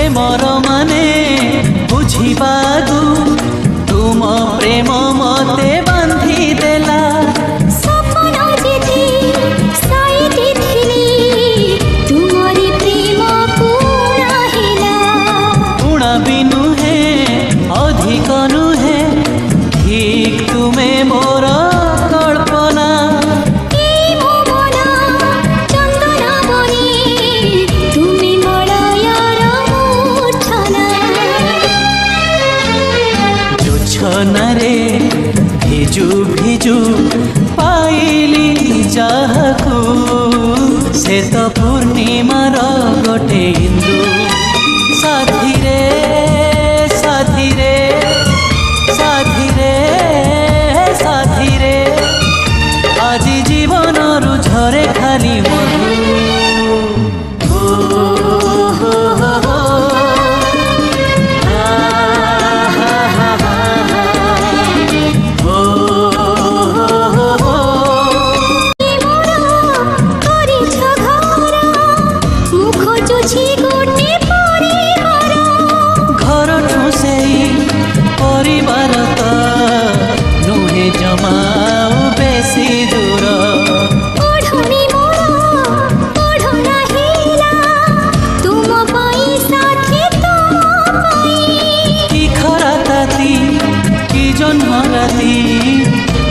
Premiere माने बुझिबागु तुम प्रेम मते बांधी देला रे भिजु भिजु पाइली जाहकु से तो पूर्णिमार गोटे इंदु साथी रे साथी रे साथी रे साथी रे आज जीवन रु झरे खाली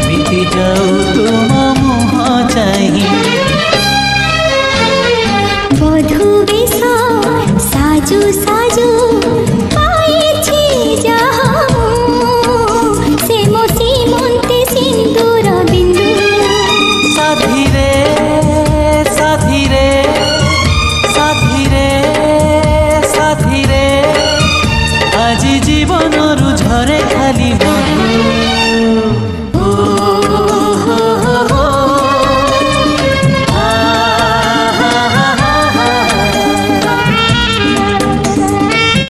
बीती जाऊ तुम मुह चाही बधु बेश साजु साजु पाइछि जाहु से मो सीमंते सिंदूर बिंदु साथी रे साथी रे साथी रे साथी रे आज जीवन रु झरे खाली